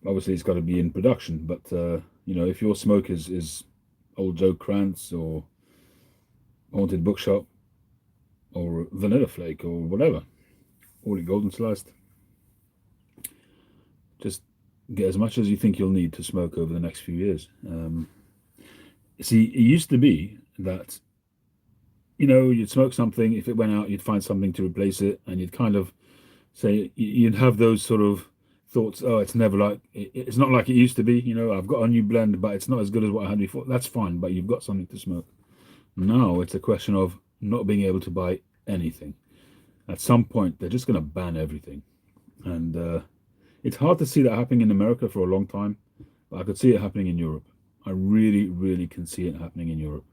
Obviously it's got to be in production, but you know, if your smoke is Old Joe Krantz or Haunted Bookshop or Vanilla Flake or whatever, or golden sliced, just get as much as you think you'll need to smoke over the next few years. See, it used to be that, you know, you'd smoke something, if it went out, you'd find something to replace it, and you'd kind of say, you'd have those sort of thoughts, oh, it's never like, it's not like it used to be, you know, I've got a new blend, but it's not as good as what I had before. That's fine, but you've got something to smoke. Now it's a question of not being able to buy anything. At some point, they're just going to ban everything. And it's hard to see that happening in America for a long time, but I could see it happening in Europe. I really, really can see it happening in Europe.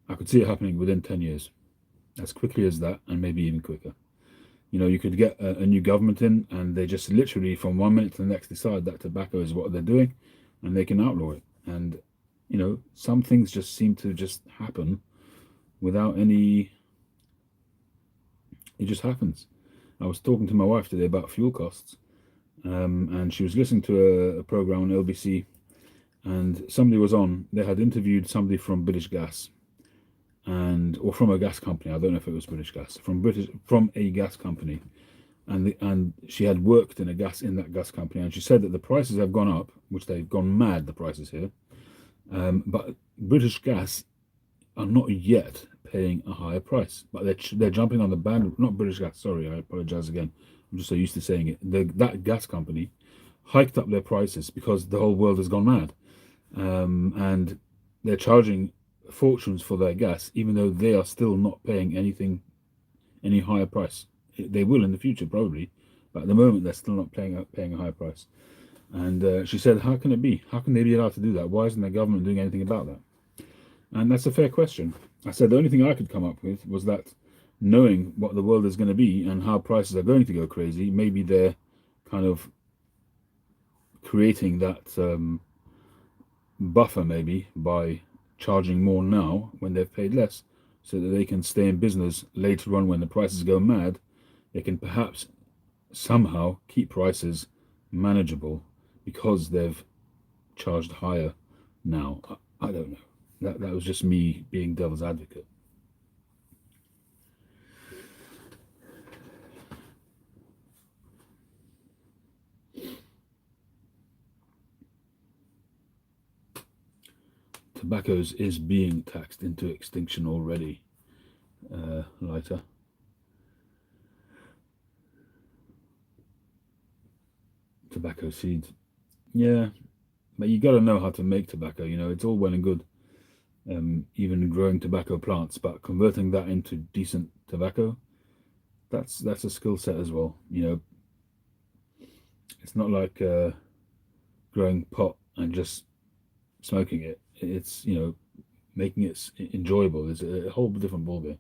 I could see it happening within 10 years, as quickly as that, and maybe even quicker. You know, you could get a new government in, and they just literally from one minute to the next decide that tobacco is what they're doing, and they can outlaw it. And, you know, some things just seem to just happen without any, it just happens. I was talking to my wife today about fuel costs, and she was listening to a program on LBC, and somebody was on, they had interviewed somebody from British Gas, or from a gas company. I don't know if it was British Gas, from a gas company, and she had worked in that gas company, and she said that the prices have gone up, which they've gone mad, the prices here, but British Gas are not yet paying a higher price, but they're jumping on the band. Not British Gas, sorry, I apologize again, I'm just so used to saying it. That gas company hiked up their prices because the whole world has gone mad, and they're charging fortunes for their gas, even though they are still not paying any higher price. They will in the future probably, but at the moment they're still not paying a higher price. And she said, how can it be? How can they be allowed to do that? Why isn't the government doing anything about that? And that's a fair question. I said the only thing I could come up with was that, knowing what the world is going to be and how prices are going to go crazy, maybe they're kind of creating that buffer maybe by charging more now when they've paid less, so that they can stay in business later on when the prices go mad. They can perhaps somehow keep prices manageable because they've charged higher now. I don't know. That was just me being devil's advocate. Tobaccos is being taxed into extinction already. Lighter. Tobacco seeds. Yeah, but you got to know how to make tobacco. You know, it's all well and good, even growing tobacco plants, but converting that into decent tobacco, that's a skill set as well. You know, it's not like growing pot and just smoking it. It's, you know, making it enjoyable is a whole different ballgame.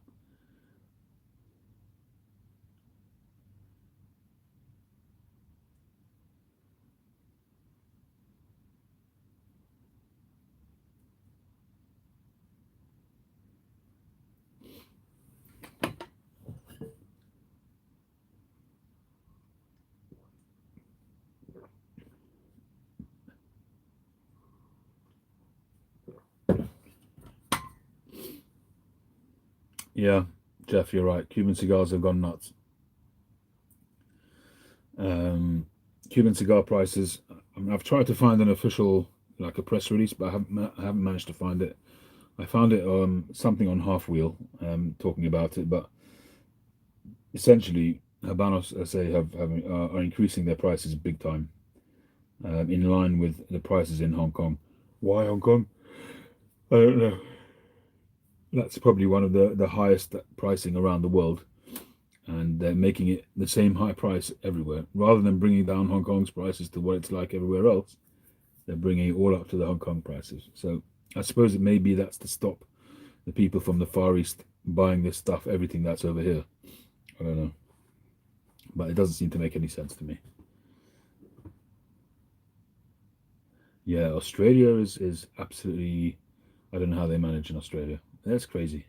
Yeah, Jeff, you're right. Cuban cigars have gone nuts. Cuban cigar prices. I mean, I've tried to find an official, like a press release, but I haven't managed to find it. I found it something on Half Wheel talking about it, but essentially Habanos, I say, are increasing their prices big time, in line with the prices in Hong Kong. Why Hong Kong? I don't know. That's probably one of the highest pricing around the world, and they're making it the same high price everywhere. Rather than bringing down Hong Kong's prices to what it's like everywhere else, they're bringing it all up to the Hong Kong prices. So I suppose it may be that's to stop the people from the Far East buying this stuff, everything that's over here. I don't know, but it doesn't seem to make any sense to me. Yeah, Australia is absolutely. I don't know how they manage in Australia. That's crazy.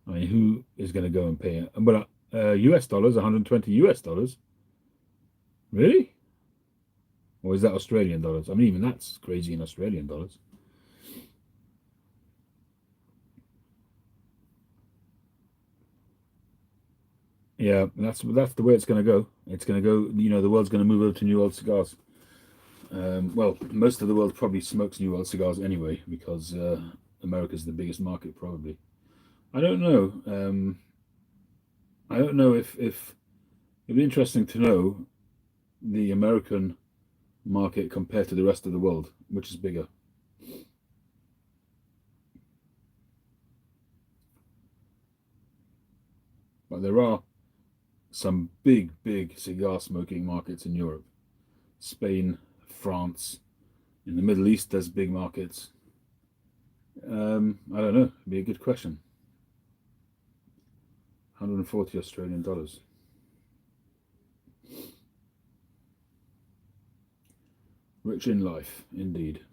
I mean, who is going to go and pay it? But US dollars, 120 US dollars. Really? Or is that Australian dollars? I mean, even that's crazy in Australian dollars. Yeah, that's the way it's going to go. It's going to go. You know, the world's going to move over to New World cigars. Well, most of the world probably smokes New World cigars anyway, because America's the biggest market, probably. I don't know. I don't know if it'd be interesting to know the American market compared to the rest of the world, which is bigger. But there are some big cigar smoking markets in Europe. Spain, France, in the Middle East, there's big markets. I don't know. It'd be a good question. 140 Australian dollars. Rich in life, indeed.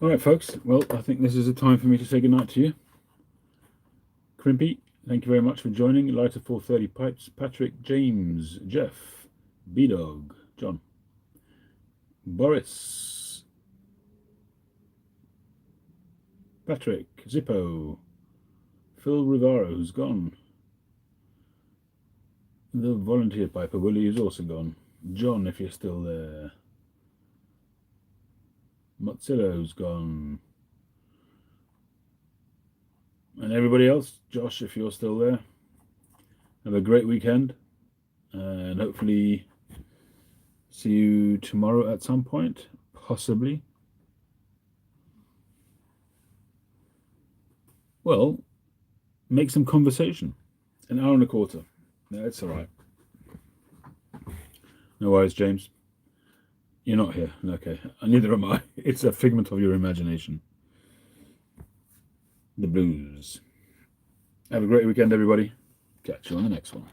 All right, folks. Well, I think this is a time for me to say goodnight to you. Crimpy, thank you very much for joining. Lighter 430 Pipes, Patrick, James, Jeff, B-Dog, John, Boris, Patrick, Zippo, Phil Rivaro, who's gone. The volunteer piper, Willie, is also gone. John, if you're still there. Mozzilla's gone. And everybody else, Josh, if you're still there, have a great weekend, and hopefully see you tomorrow at some point, possibly. well, make some conversation. An hour and a quarter. No, it's all right. No worries, James. You're not here. Okay. Neither am I. It's a figment of your imagination. The blues. Have a great weekend, everybody. Catch you on the next one.